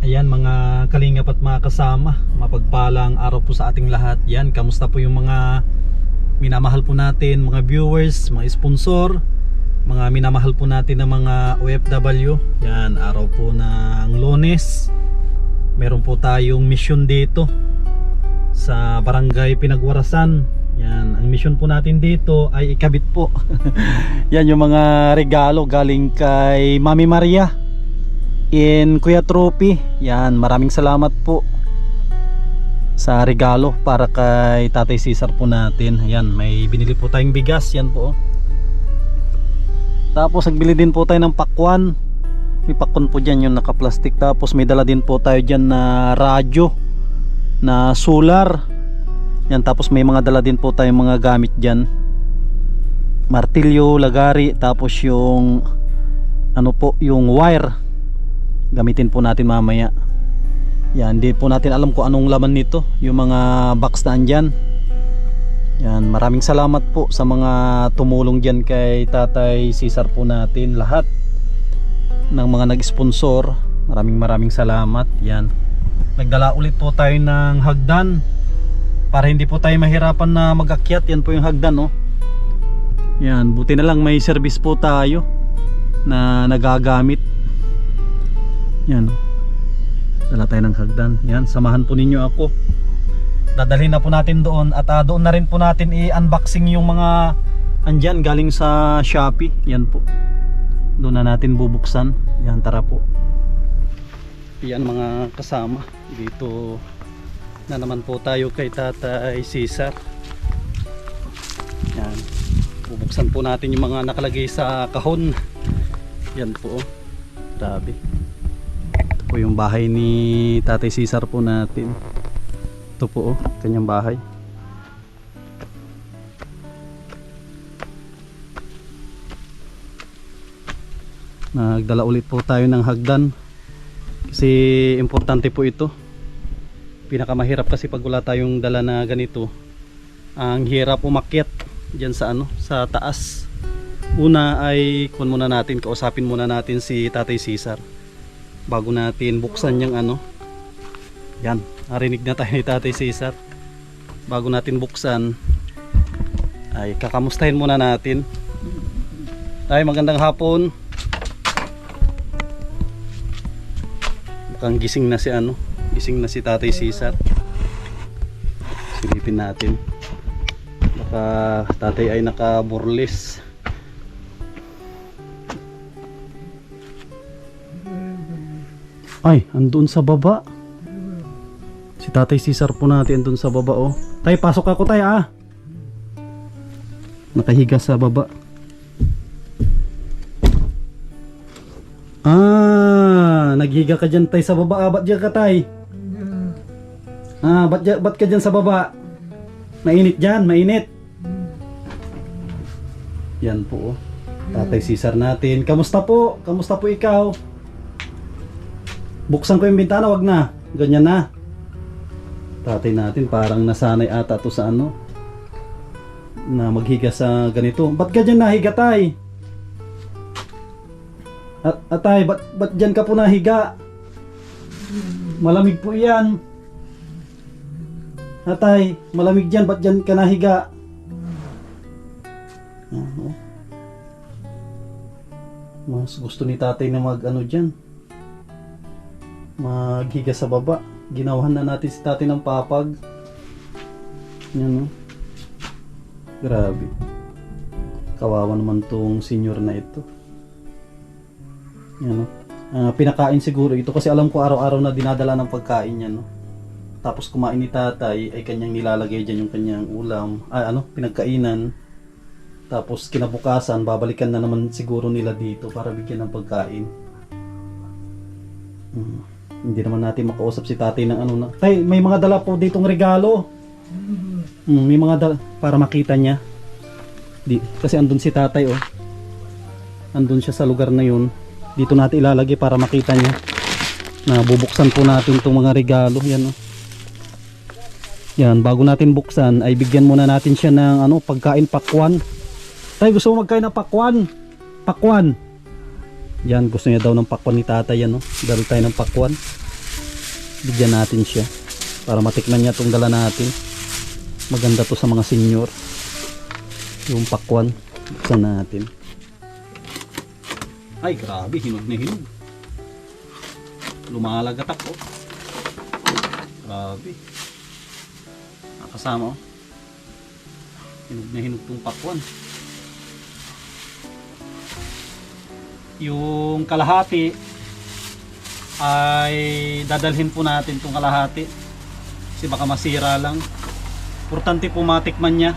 Ayan mga kalingap at mga kasama, mapagpalang araw po sa ating lahat. Yan, kamusta po yung mga minamahal po natin, mga viewers, mga sponsor, mga minamahal po natin ng mga OFW. Yan, araw po ng Lunes. Meron po tayong mission dito sa Barangay Pinagwarasan. Yan, ang mission po natin dito ay ikabit po. Yan yung mga regalo galing kay Mami Maria in Kuya Trophy. Yan, maraming salamat po sa regalo para kay Tatay Cesar po natin. Ayan, may binili po tayong bigas. Yan po. Tapos nagbili din po tayo ng pakwan. May pakwan po dyan yung naka-plastic. Tapos may dala din po tayo dyan na radyo na solar. Yan, tapos may mga dala din po tayong mga gamit dyan, martilyo, lagari. Tapos yung ano po, yung wire gamitin po natin mamaya. Yan, hindi po natin alam kung anong laman nito, yung mga box na andyan. Yan, maraming salamat po sa mga tumulong dyan kay Tatay Cesar po natin, lahat ng mga nag-sponsor. Maraming salamat. Yan, nagdala ulit po tayo ng hagdan para hindi po tayo mahirapan na mag-akyat. Yan po yung hagdan, oh. Yan, buti na lang may service po tayo na nagagamit. Yan, dala tayo ng hagdan. Yan, samahan po ninyo ako. Dadalhin na po natin doon. At doon na rin po natin i-unboxing yung mga andyan galing sa Shopee. Yan po, doon na natin bubuksan. Yan, tara po. Yan mga kasama, dito na naman po tayo kay Tatay Cesar. Yan, bubuksan po natin yung mga nakalagay sa kahon. Yan po, grabe. Ito po yung bahay ni Tatay Cesar po natin. Ito po, kanyang bahay. Nagdala ulit po tayo ng hagdan kasi importante po ito. Pinakamahirap kasi pag wala tayong dala na ganito, ang hirap umakyat dyan sa sa taas. Una ay kausapin muna natin si Tatay Cesar bago natin buksan yung yan, narinig na tayo ni Tatay Cesar. Bago natin buksan ay kakamustahin muna natin. Ay, magandang hapon. Mukhang gising na si Tatay Cesar. Silipin natin. Baka tatay ay nakaburlis. Ay, andun sa baba. Si Tatay Cesar po natin andun sa baba, oh. Tay, pasok ako, tay, ah. Nakahiga sa baba. Naghiga ka dyan, tay, sa baba. Ba't dyan ka, tay? Ba't ka dyan sa baba? Mainit dyan, mainit. Yan po, oh. Tatay Cesar natin. Kamusta po? Kamusta po ikaw? Buksan ko yung bintana, wag na. Ganyan na. Tatay natin parang nasanay ata to sa na maghiga sa ganito. Ba't ka dyan nahiga, tay? Tay, ba't dyan ka po nahiga? Malamig po yan. Tay, malamig dyan, ba't dyan ka nahiga? Mas gusto ni tatay na dyan, maghiga sa baba. Ginawahan na natin si tatay ng papag. Yan, oh. Grabe, kawawa naman tong senior na ito. Yan, oh. Pinakain siguro ito kasi alam ko araw-araw na dinadala ng pagkain yan, no? Tapos kumain ni tatay ay kanyang nilalagay dyan yung kanyang ulam, pinagkainan. Tapos kinabukasan babalikan na naman siguro nila dito para bigyan ng pagkain. Hindi naman natin makausap si tatay ng na. Tay, may mga dala po ditong regalo. May mga dala para makita niya. Kasi andun si tatay, oh. Andun siya sa lugar na yun. Dito natin ilalagay para makita niya. Na bubuksan po natin itong mga regalo. Yan, oh. Yan, bago natin buksan ay bigyan muna natin siya ng pagkain, pakwan. Tay, gusto mo magkain ng pakwan? Pakwan. Yan, gusto niya daw ng pakwan ni tatay, yan, no? Dali tayo ng pakwan. Bigyan natin siya para matikman niya itong dala natin. Maganda to sa mga senior. Yung pakwan. Buksan natin. Ay grabe, hinog na hinog. Lumalagatak oh. Grabe. Nakasama oh. Hinog na hinog tong pakwan. Yung kalahati ay dadalhin po natin tong kalahati kasi baka masira lang. Importante po matikman niya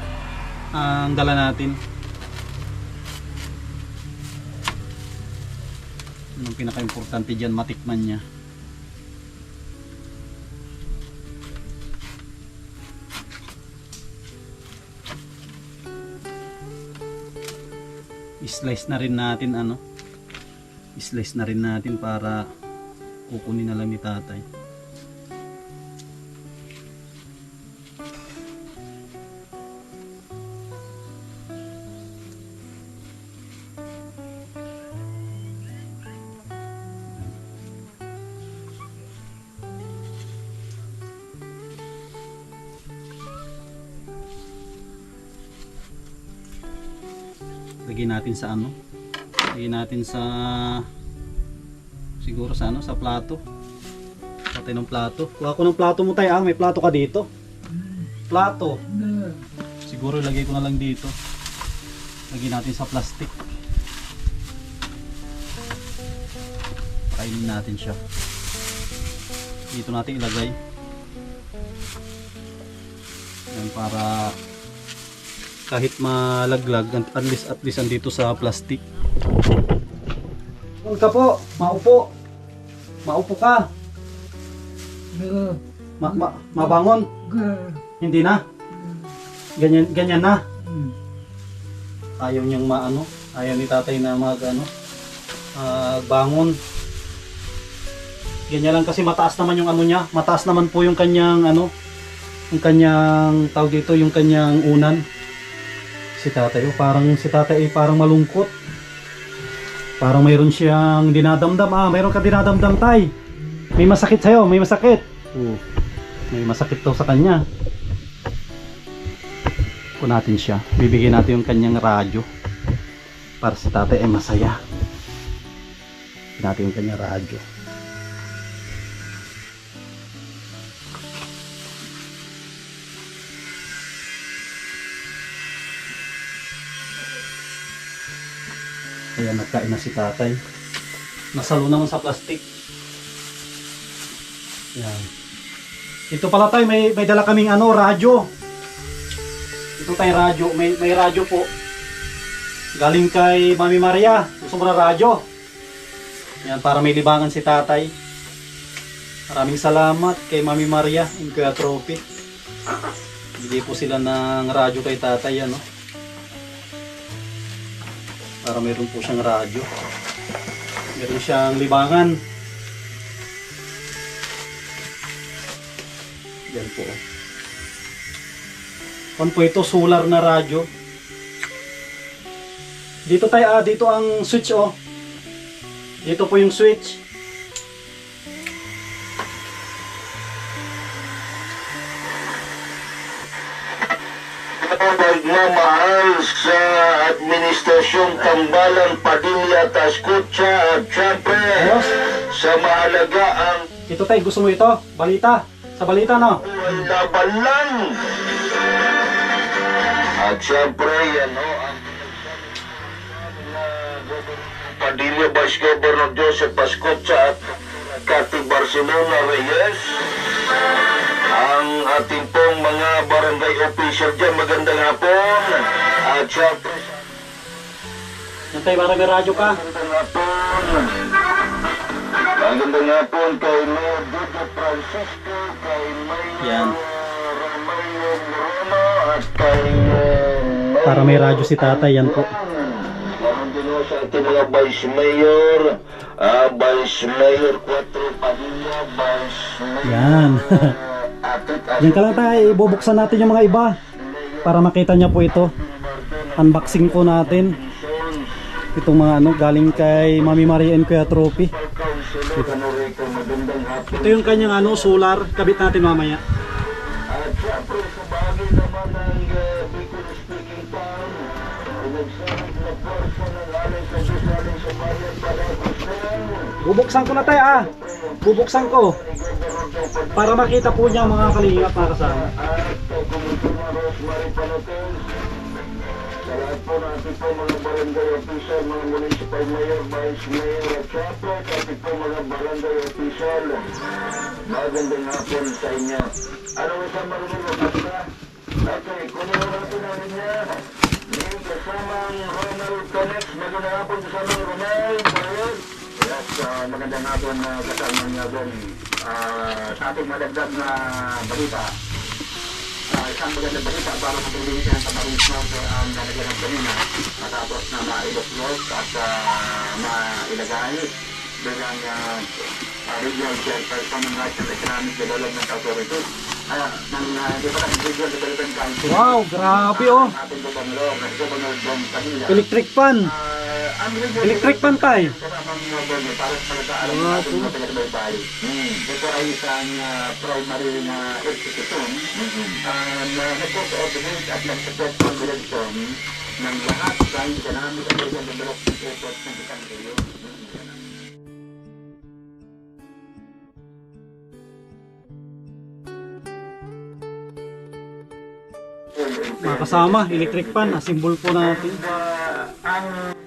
ang dala natin. Yun ang pinaka-importante dyan, matikman niya. I-slice na rin natin i-slice na rin natin para kukunin na lang ni tatay. Lagyan natin sa lagyan natin sa siguro sa sa plato. Patay ng plato. Kuha ko ng plato mo tayo. May plato ka dito. Plato. Siguro ilagay ko na lang dito. Lagyan natin sa plastic. Kainin natin siya. Dito natin ilagay. Yan para kahit malaglag, at least andito sa plastic. Huwag ka po, maupo. Maupo ka. Mabangon. Hindi na. Ganyan na. Ayaw niyang ayaw ni tatay na bangon. Ganyan lang kasi mataas naman yung niya. Mataas naman po yung kanyang yung kanyang tawag dito, yung kanyang unan. Si tatay parang malungkot. Parang mayroon siyang dinadamdam. Mayroon ka dinadamdam tay. May masakit sa'yo, may masakit. May masakit daw sa kanya. Kung natin siya, bibigyan natin yung kanyang radyo para si tatay ay masaya. Bibigyan natin yung kanyang radyo. Ayan, nagkain na si tatay. Nasalo naman sa plastic. Yan. Ito pala tayo, may dala kaming radyo. Ito tayo radyo, may radyo po. Galing kay Mami Maria. Gusto mo na radyo? Yan, para may libangan si tatay. Maraming salamat kay Mami Maria and Kuya Trophy. Bigay po sila ng radyo kay tatay, para mayroon po siyang radyo. Meron siyang libangan. Yan po. Po ito, solar na radyo. Dito tayo, dito ang switch Dito po yung switch. Nagmamahal sa Administrasyong Tambalan, Padilla, Tascucha at syempre sa mahalaga ang Ito tayo, gusto mo ito? Balita? Sa balita labanan. At syempre yan ang Padilla, Vice Governor Joseph Tascucha at Cathy Barcelona Reyes. Ang ating pong mga barangay official dyan, magandang hapon. At syempre, Yan tayo, para may radyo ka. magandang hapon. Magandang hapon kay Mayor Dudo Francisco, kay Mayor Yan. Romeo Moreno, at kay Para may radyo si tatay, yan po. Meron din sa ating mga Vice Mayor, Vice Mayor 4 Padilla, Vice Mayor Yan. Yan ka lang tayo, ibubuksan natin yung mga iba para makita niya po ito. Unboxing po natin itong mga galing kay Mami Maria and Kuya Trophy. Barcelona Rico, magandang hapon. Ito yung kanyang ano, solar, kabit natin mamaya. At syempre, sa bagay naman ng Bicol Speaking Town, nagsalit na porsa ng alay sa Diyos alay sa bayan para gusto Bubuksan ko na tayo Bubuksan ko. Para makita po niya ang mga kalingap para sa amin. at Komisyona Rosemary Panatel. Sa lahat po natin po mga barangay official, mga municipal mayor, vice mayor at syempre kasi po mga barangay official. Magandang hapon sa inyo. Ano sa marunong basta? Okay, kunin mo natin namin niya. May kasamang Ronald Conex. Magandang hapon kasamang Ronald. Ronald. Yes, magandang hapon kasama niya doon. Sa ating madagdag na balita, isang magandang balita para matulungin siya ng Tamarins Norte ang nalagyan ng kanina matapos na mailos-los at mailagay bilang Regional Chairperson ng National Economic Development Authority ng Regional Development Council. Wow, grabe Ating Gobernador, Governor Don Padilla. Electric fan. Ang regional Electric fan tayo. para sa pagkaalam ng ating mga taga-baybay. Ito ay isang primary na institution na nag-coordinate at nag-support ang direction ng lahat ng economic and urban development efforts ng isang rehiyon. Mga kasama, electric fan, simbol po natin. Ang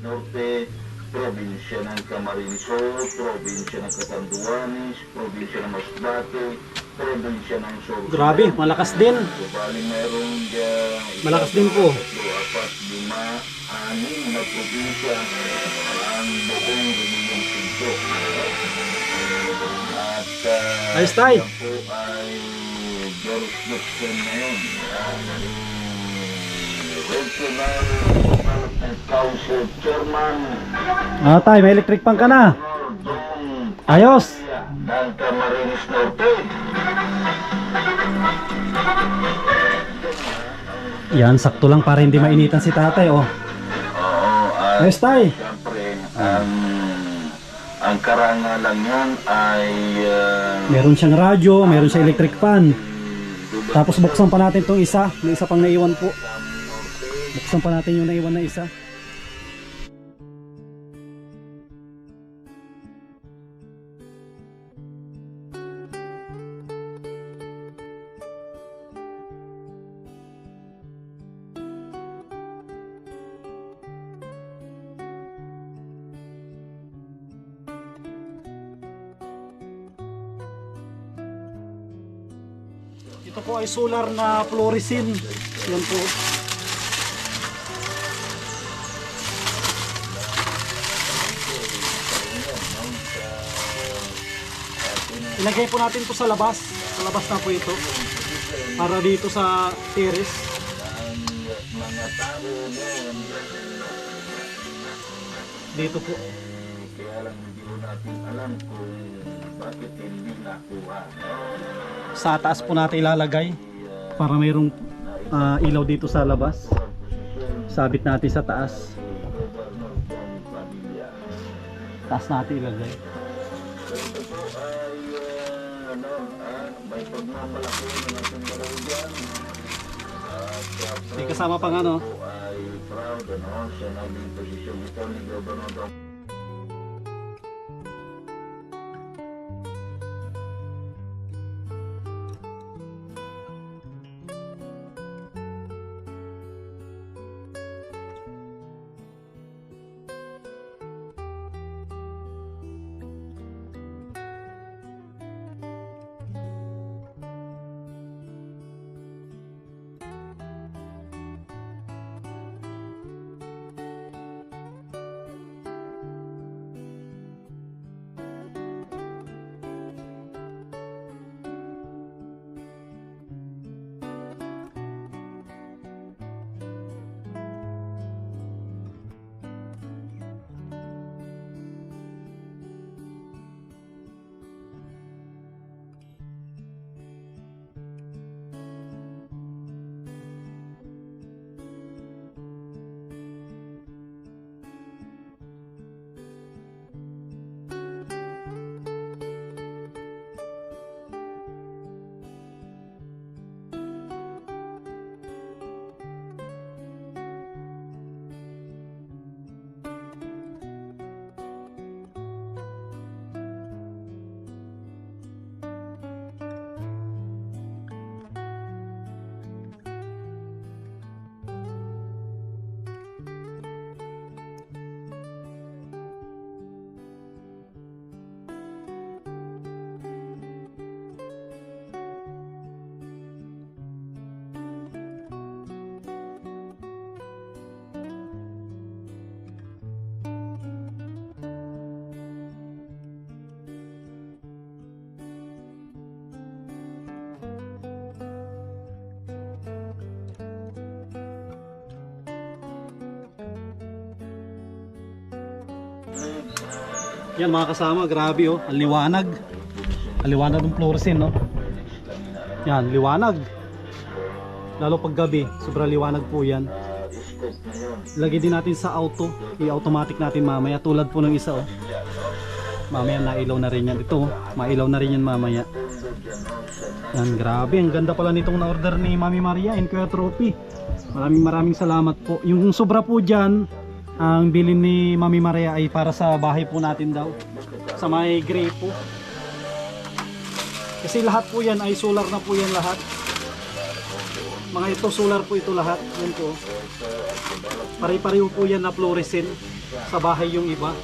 Norte, probinsya ng Camarines Sur, probinsya ng Catanduanes, probinsya ng Masbate, probinsya ng Sorsogon. Grabe, malakas din. So, bali meron dyan, Malakas din po. 3, 4, 5, 6 na probinsya ang buong Lumiyong Sinto. At Ayos, Tay. yan po ay jurisdiction na yun. Regional Development Council Chairman Tay, may electric pan ka na. Dong Ayos. ng Camarines Norte. Yan, sakto lang para hindi mainitan si tatay, oh. Oo, at Ayos, Tay. siyempre, ang karangalan yun ay Meron siyang radyo, meron siyang electric fan. Tapos buksan pa natin tong isa. May isa pang naiwan po. Buksan pa natin yung naiwan na isa. Ito po ay solar na fluorescent. Yan po. Ilagay po natin po sa labas. Sa labas na po ito. Para dito sa terrace. mga tao noon. Dito po. Kaya lang hindi ko natin alam kung bakit hindi nakuha. Sa taas po natin ilalagay. Para mayroong ilaw dito sa labas. Sabit natin sa taas. Taas natin ilagay. Ito po ay may pagmamalaki ng ating barangay. May kasama pang ano. Ay proud sa naging posisyon ito ni Gobernador. Yan mga kasama, grabe oh, ang liwanag. Ang liwanag ng fluorescent, no? Yan, liwanag. Lalo pag gabi, sobrang liwanag po yan. Lagay din natin sa auto, i-automatic natin mamaya, tulad po ng isa oh. Mamaya nailaw na rin yan. Ito, mailaw na rin yan mamaya. Yan, grabe, ang ganda pala nitong na-order ni Mami Maria and Kuya Trophy. Maraming salamat po. Yung sobra po dyan, ang bilin ni Mami Maria ay para sa bahay po natin daw. Sa may gray po. Kasi lahat po yan ay solar na po yan lahat. Mga ito, solar po ito lahat. Yan po. Pare-pareho po yan na fluorescent. Sa bahay yung iba.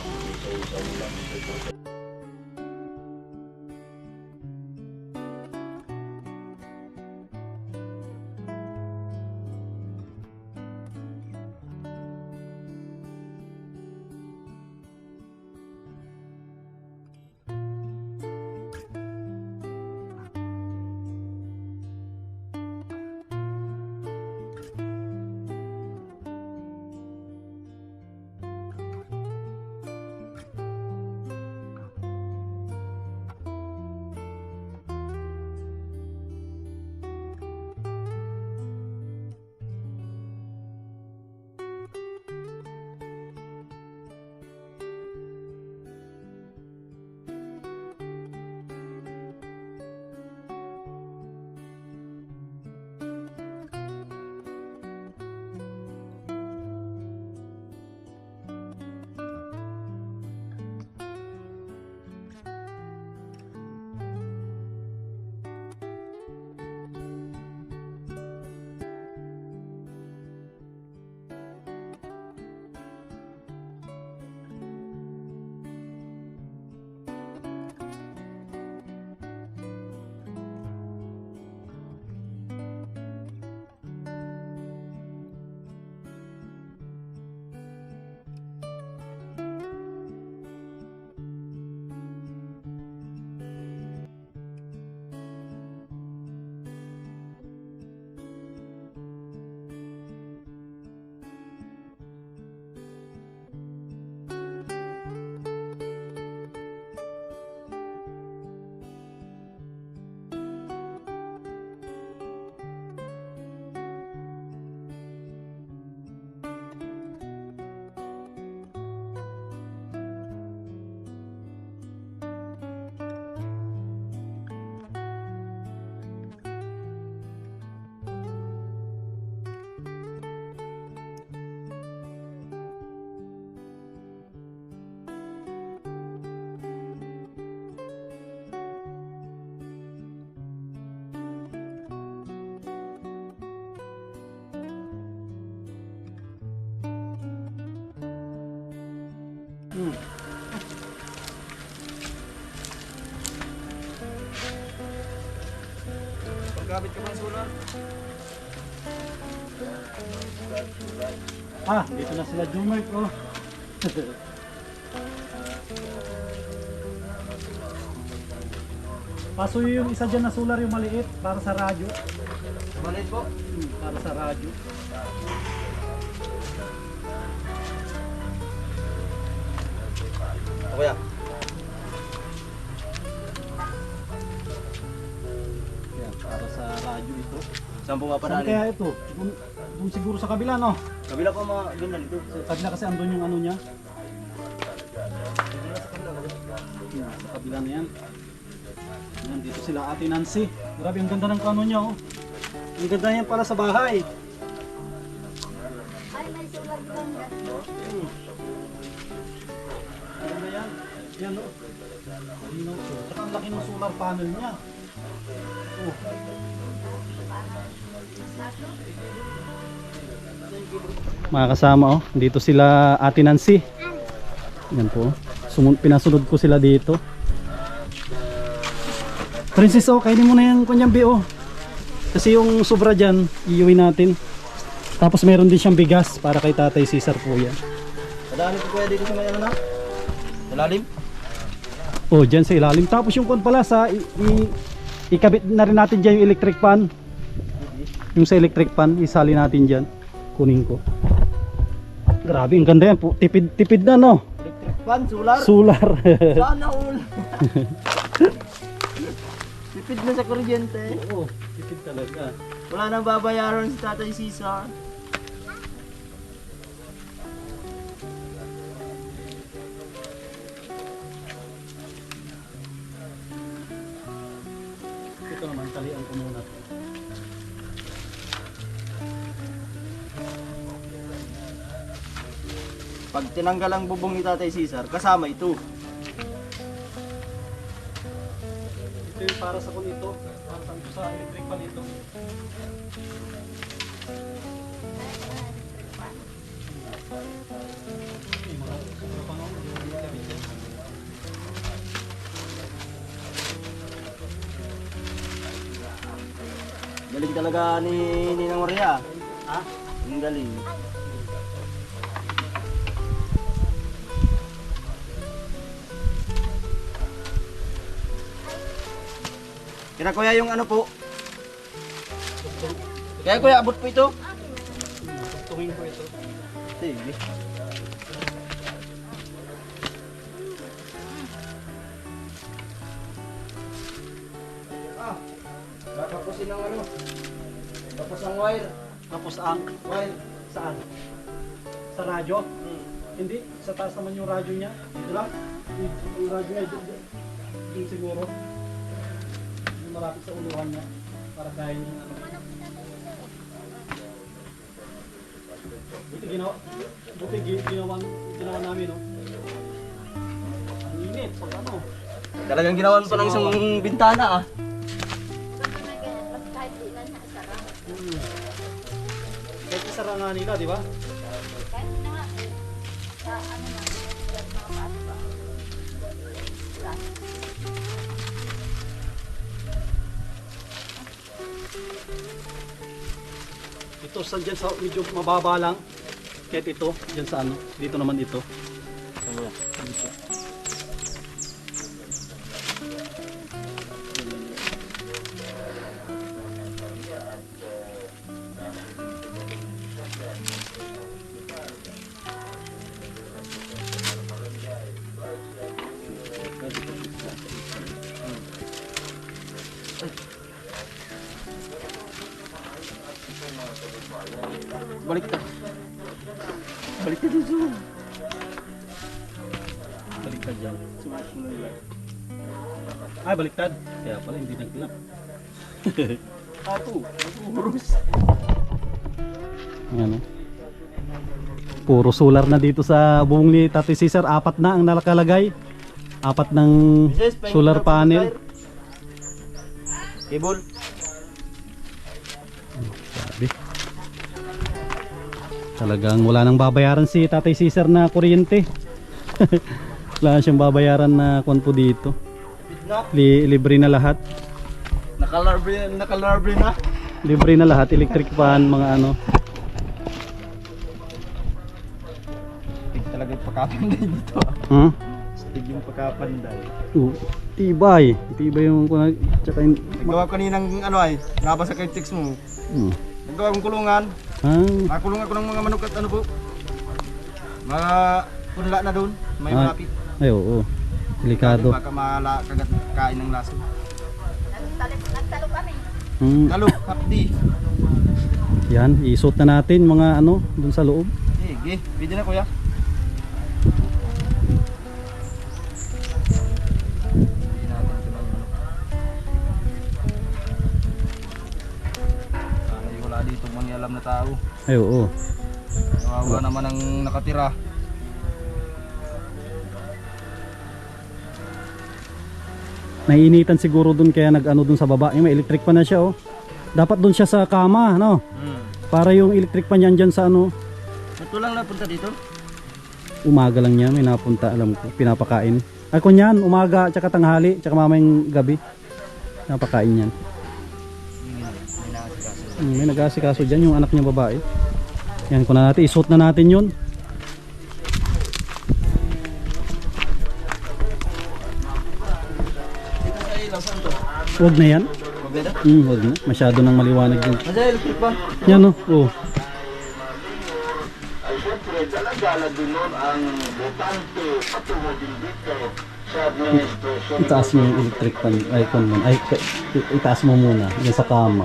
Pagkabit ka ng solar. Ah, dito na sila Jumark, oh. Paso yung isa dyan na solar yung maliit para sa radyo. Maliit po. Para sa radyo. Kuya. Yan, para sa radyo ito. Saan po Saan mapanalin? kaya ito? Doon siguro sa kabila, no? Kabila po mga ganyan ito. Sa kabila kasi andun yung ano niya. Yan, sa kabila na yan. Yan, dito sila Ate Nancy. Grabe, ang ganda ng kano niya, oh. Ang ganda yan para sa bahay. Ang ganda yan. Yan, oh. Malinaw to. Saka ang laki ng solar panel niya. Oh. Mga kasama, oh. Dito sila Ate Nancy. Yan po. Pinasunod ko sila dito. Princess, oh, kainin mo na yung kanyang BO. Kasi yung sobra dyan, iuwi natin. Tapos meron din siyang bigas para kay Tatay Cesar po yan. Madami po kuya dito sa may ano na? Malalim? Oh, dyan sa ilalim. Tapos yung kon pala sa ikabit na rin natin dyan yung electric fan. Yung sa electric fan, isali natin dyan. Kunin ko. Grabe, ang ganda yan po. Tipid na, no? Electric fan, solar? Solar. Sana all. Tipid na sa kuryente. Oo, tipid talaga. Wala nang babayaran si Tatay Cesar. Ito naman, talian ko muna. Pag tinanggal ang bubong ni Tatay Cesar, kasama ito. Ito yung para sa kunito, para sa electric pan ito. Galing talaga ni Ninang Maria. Ha? Ang galing. Kaya kuya yung ano po? Kaya kuya abot po ito? Tungin ko ito. Sige. Tapusin ang ano? Tapos ang wire. Tapos ang Wire. saan? Sa radyo? Hindi, sa taas naman yung radyo niya. Dito lang. Yung radyo niya, dito siguro. Yung malapit sa uluhan niya. Para kaya yung ano. Buti ginawa namin, no? Ang init, pag ano. Talagang ginawan pa ng isang bintana ah. Kahit ilan na sarap. Kahit isara nga nila, di ba? Kahit na nga, sa ano na, sa mga bata. Ito sa dyan sa medyo mababa lang. Kahit ito, dyan sa ano, dito naman ito. Dito. Balik ka. Balik ka dito. Baliktad dyan. Ay, baliktad. Kaya pala hindi nag-clap. Ato. Urus. Ayan o. Puro solar na dito sa buong ni Tati Cesar. 4 na ang nakalagay. 4 ng solar panel. Cable. Sabi. Talagang wala nang babayaran si Tatay Cesar na kuryente. Wala siyang babayaran na kwan po dito. Libre na lahat. Nakalarbre na. Libre na lahat. Electric fan, mga ano. Stig talaga yung pagkapanday dito. Hmm? Stig yung pagkapanday. Tibay. Tibay yung tsaka yung... Nagawa ko kaninang ano ay, nabasa kay text mo. Hmm. Nagawa kong kulungan. Nakulong ako ng mga manok at ano po. Mga punla na doon. May Ah. malapit. Ay, oo. Delikado. Baka kagat kain ng laso. Nagtalo kami. Talo, hapdi. Yan, isuot na natin mga ano dun sa loob. Sige, pwede na kuya. Wala dito mangyalam na tao. Ay, oo. Kawawa naman ang nakatira. Naiinitan siguro dun kaya nag-ano dun sa baba. Yung may electric pa na siya, oh. Dapat dun siya sa kama, no? Para yung electric pa niyan dyan sa ano. Ito lang napunta dito. Umaga lang niya, may napunta, alam ko, pinapakain. Ako niyan, umaga, tsaka tanghali, tsaka mamayang gabi. Napakain yan. May nag-aasikaso dyan, yung anak niya babae. Yan, kung na natin, isuot na natin yun. Huwag na yan. Huwag na. Masyado nang maliwanag yun. Nasa electric ba? Yan, oh. Ay siyempre talaga na dunon ang botante patungo din dito sa administration. Itaas mo yung electric pan icon mo. Ay, itaas mo muna. Yan sa kama.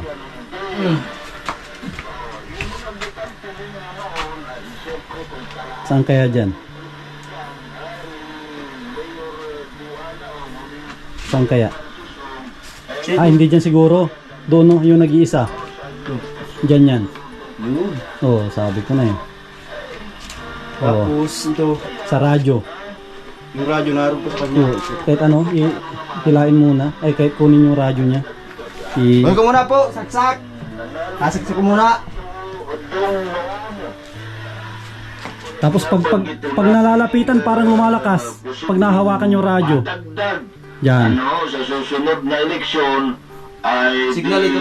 Saan kaya dyan? Saan kaya? Ah, hindi dyan siguro. Doon, no, yung nag-iisa. Dyan yan. Yun. Oo, sabi ko na eh. Oo, Tapos ito. sa radyo. Yung radyo naroon po sa kanya. Yo, kahit ano, hilain muna. Ay, kahit kunin yung radyo niya. Huwag ko muna po, saksak! Sasaksak ko muna! Tapos pag nalalapitan parang lumalakas. Pag nahawakan yung radyo. Dagdag. Yan. Ano, sa susunod na eleksyon ay Signal ito,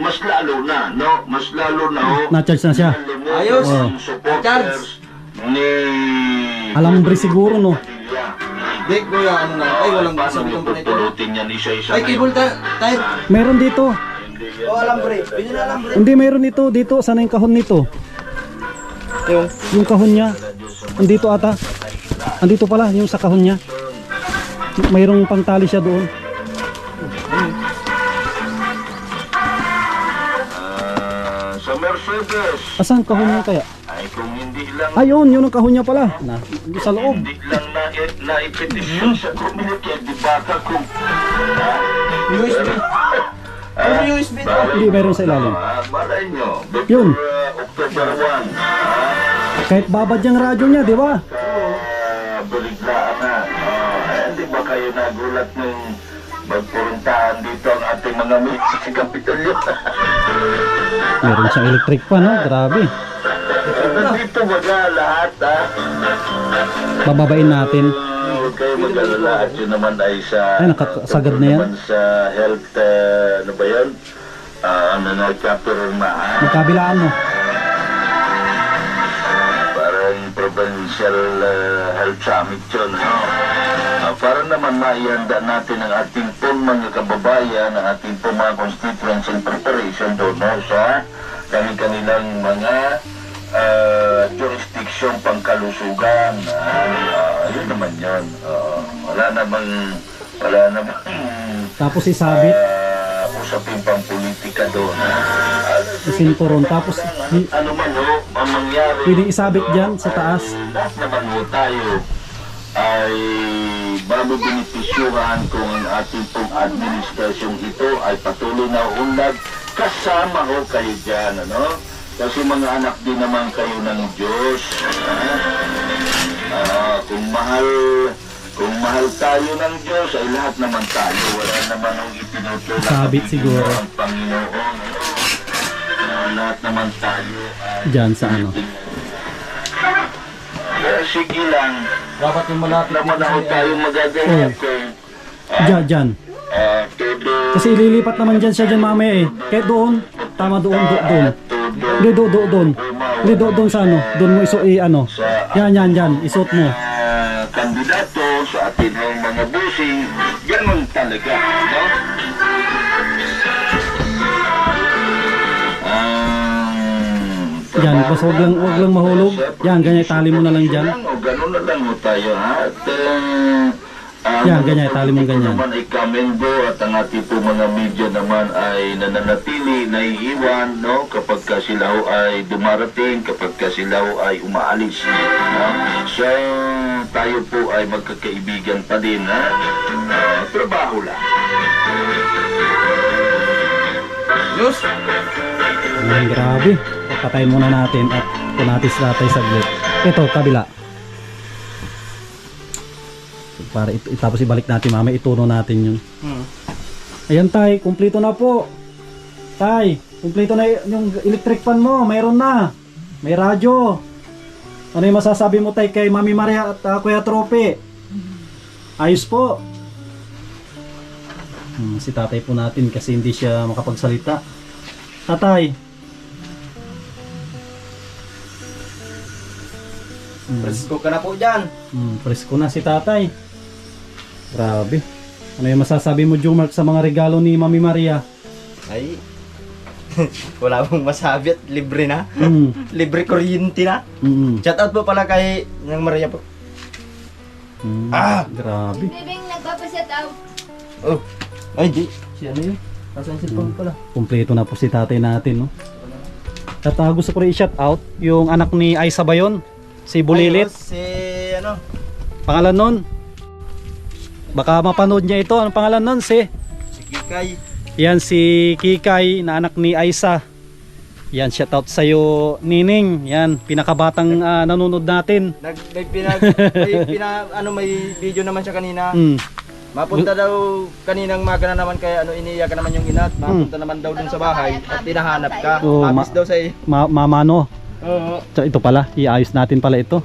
mas lalo na, no? Mas lalo na Na-charge na siya. Ayos. Ang supporters ni Alambre siguro, no? Di, kuya, ano na? Ay, walang sabi kong panito. Pupulutin yan isa-isa. Ay, cable tayo. Meron dito. Oh, alambre. Pwede na alambre. Hindi, meron dito. Dito, sana yung kahon nito. Yung kahon niya. Andito ata. Andito pala, yung sa kahon niya. Mayroong pangtali siya doon. Sa Mercedes Asan kahon niya kaya? ay kung hindi lang Ayun, yun ang kahon niya pala. Sa loob. hindi lang naipetisyon sa community, di ba ka kung USB. Ano yung USB to? Hindi, meron sa ilalim. malay nyo, Yun. October 1, Kahit babad yung radyo niya, di ba? beriglaan na. Hindi ba kayo nagulat nung magpuruntahan dito ang ating mga misis sa Kapitolyo? Meron siyang electric pa, no? Grabe. Nandito baga lahat, Bababain natin. Huwag kayo mag-alala at yun naman ay sa Ay, nakasagad na yan. naman sa health, ano ba yun? Ano na, capital na, Magkabilaan mo. parang provincial health summit yun, no? Para naman maihanda natin ang ating pong mga kababayan, ang ating pong mga constituents in preparation doon, no? Sa kanilang mga jurisdiction pangkalusugan. Yun naman yun. Wala namang Tapos isabit. usapin pang politika doon. Isinturon. Tapos Ano man ang mangyari. pwede isabit dyan sa taas. Lahat naman tayo ay mabibenepisyuhan kung ang ating pong administrasyong ito ay patuloy na unlad. Kasama kayo dyan, ano? Kasi mga anak din naman kayo ng Diyos. Kung mahal tayo ng Diyos, ay lahat naman tayo. Wala naman ang itinutulak Sabit siguro. ang Panginoon. Lahat naman tayo ay Dyan sa ano. sige lang. Dapat yung malapit. Naman ako tayo magagawa kung Dyan. todo Kasi ililipat naman dyan siya dyan mamaya eh. Kahit doon. Tama doon. Hindi doon. Hindi doon sa ano. Doon mo ano. Yan. Isuot mo. kandidato sa atin ng mga busing, ganun talaga, no? Yan. Basta wag lang mahulog. Yan. Ganyan. Tali mo na lang dyan. Ganun na lang mo tayo, ha? At, Yan, ganyan, tali mong ganyan. naman ay kamendo at ang ating po mga media naman ay nananatili, naiiwan, no? Kapag ka sila ho ay dumarating, kapag ka sila ho ay umaalis, no? So, tayo po ay magkakaibigan pa din, ha? Trabaho lang. Yus! Yan. Grabe. Patayin muna natin at punatis natin saglit. Ito, kabila. Para tapos ibalik natin mamaya, ituno natin yun. Ayan tay, kumpleto na po. Tay, kumpleto na yung electric fan mo, mayroon na. May radyo. Ano yung masasabi mo tay kay Mami Maria at Kuya Trope? Ayos po. Si tatay po natin kasi hindi siya makapagsalita. Tatay. Presko ka na po dyan. Presko na si tatay. Grabe. Ano yung masasabi mo, Jumark, sa mga regalo ni Mami Maria? Ay, wala pong masabi at libre na. Libre kuryente na. Shout out po pala kay Nang Maria po. Grabe. Bibing nagpapaset out. Oh, ay di. Si ano yun? Nasaan si Pong pala? Kumpleto na po si tatay natin, no? At gusto ko rin i-shout out yung anak ni Aisa ba yun? Si Bulilit. Ayos, si ano? Pangalan nun? Baka mapanood niya ito. Anong pangalan nun? Si Kikay. Yan si Kikay na anak ni Aisa. Yan, shoutout sa'yo, Nining. Yan, pinakabatang nanonood natin. May video naman siya kanina. Mm. Mapunta daw kaninang maga na naman kaya iniiyak naman yung ina at mapunta naman daw dun sa bahay at tinahanap ka. Oo, Mabis daw sa Mamano. Oo. So, ito pala, iayos natin pala ito.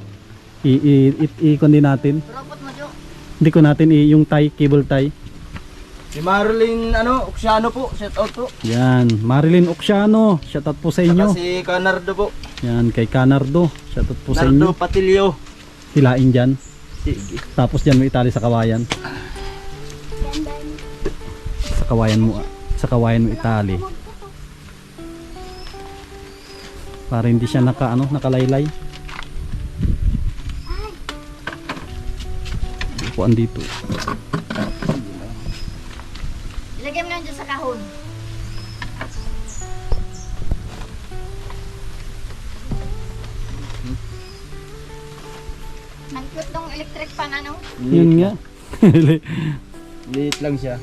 I-ikon din natin. Robot mo, Jo. Hindi ko natin yung tie, cable tie. Si Marilyn Oxiano po, shout out po. Yan, Marilyn Oxiano, shoutout po sa Saka inyo. si Canardo po. Yan, kay Canardo, shoutout po sa Nardo inyo. Patilio. Hilain dyan. Sige. Tapos dyan mo itali sa kawayan. Sa kawayan mo itali. Para hindi siya nakalaylay. Upuan dito. Ilagay mo lang dyan sa kahon. Ang cute tong electric fan, ano? Yun nga. Liit lang siya.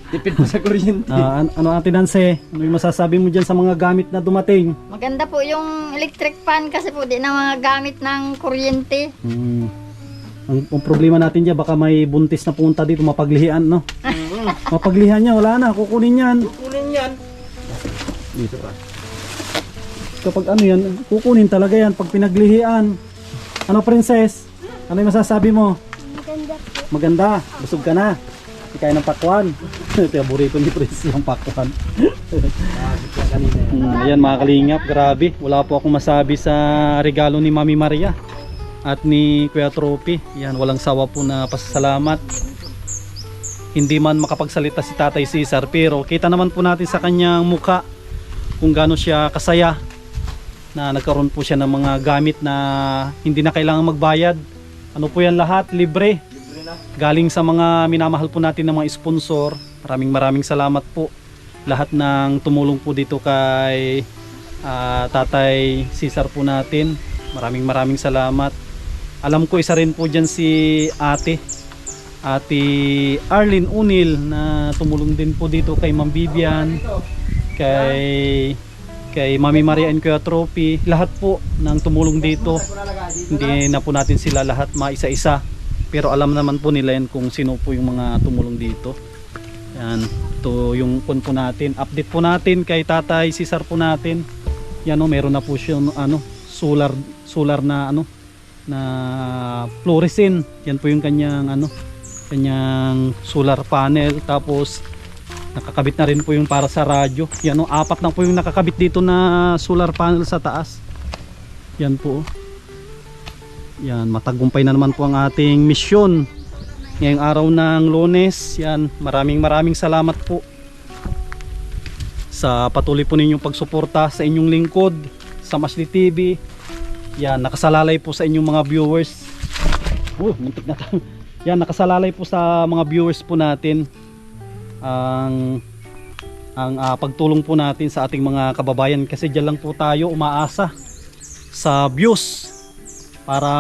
Tipid pa sa kuryente. Ano Ate Nancy? Ano yung masasabi mo dyan sa mga gamit na dumating? Maganda po yung electric fan kasi po di na mga gamit ng kuryente. Ang problema natin dyan, baka may buntis na punta dito, mapaglihian, no? Mapaglihan niya, wala na, kukunin yan. Kunin yan. Dito pa. Kapag ano yan, kukunin talaga yan pag pinaglihian. Ano, princess? Ano yung masasabi mo? Maganda po. Maganda, busog ka na. Hindi kaya ng pakwan. Ito yung burrito ni princess, yung pakwan. Ayan mga kalingap, grabe. Wala po akong masabi sa regalo ni Mami Maria at ni Kuya Trophy. Yan, walang sawa po na pasasalamat. Hindi man makapagsalita si Tatay Cesar, pero kita naman po natin sa kanyang muka kung gaano siya kasaya na nagkaroon po siya ng mga gamit na hindi na kailangan magbayad. Ano po yan lahat? Libre. Galing sa mga minamahal po natin ng mga sponsor. Maraming salamat po. Lahat ng tumulong po dito kay Tatay Cesar po natin. Maraming salamat. Alam ko isa rin po dyan si Ate Arlene Unil na tumulong din po dito kay Ma'am Vivian, kay Mami Maria and Kuya Trophy. Lahat po nang tumulong dito. Hindi na po natin sila lahat maisa-isa, pero alam naman po nila yan kung sino po yung mga tumulong dito. Yan, ito yung po natin. Update po natin kay Tatay Cesar po natin. Yan o, meron na po siya solar na na fluorescent. Yan po yung kanyang kanyang solar panel. Tapos nakakabit na rin po yung para sa radyo. Yan o, 4 na po yung nakakabit dito na solar panel sa taas. Yan po. Yan, matagumpay na naman po ang ating misyon ngayong araw ng Lunes. Yan, maraming salamat po sa patuloy po ninyong pagsuporta sa inyong lingkod sa Masli TV. Yan, nakasalalay po sa inyong mga viewers. Muntik na tayo. Yan, nakasalalay po sa mga viewers po natin ang pagtulong po natin sa ating mga kababayan, kasi diyan lang po tayo umaasa sa views para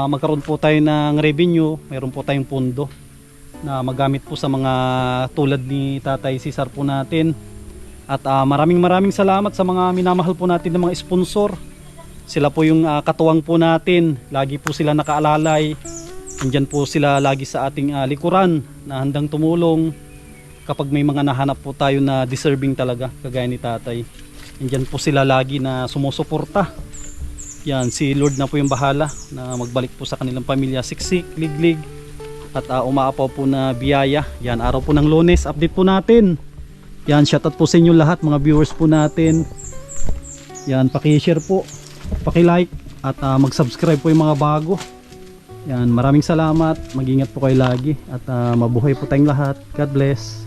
magkaroon po tayo ng revenue. Mayroon po tayong pondo na magamit po sa mga tulad ni Tatay Cesar po natin. At maraming salamat sa mga minamahal po natin ng mga sponsor. Sila po yung katuwang po natin. Lagi po sila nakaalalay. Andyan po sila lagi sa ating likuran na handang tumulong kapag may mga nahanap po tayo na deserving talaga, kagaya ni Tatay. Andyan po sila lagi na sumusuporta. Yan, si Lord na po yung bahala na magbalik po sa kanilang pamilya, siksik, liglig, at umaapaw po na biyaya. Yan, araw po ng Lunes, update po natin. Yan, shoutout po sa inyo lahat, mga viewers po natin. Yan, paki-share po, paki-like, at mag-subscribe po yung mga bago. Yan, maraming salamat, mag-ingat po kayo lagi, at mabuhay po tayong lahat. God bless.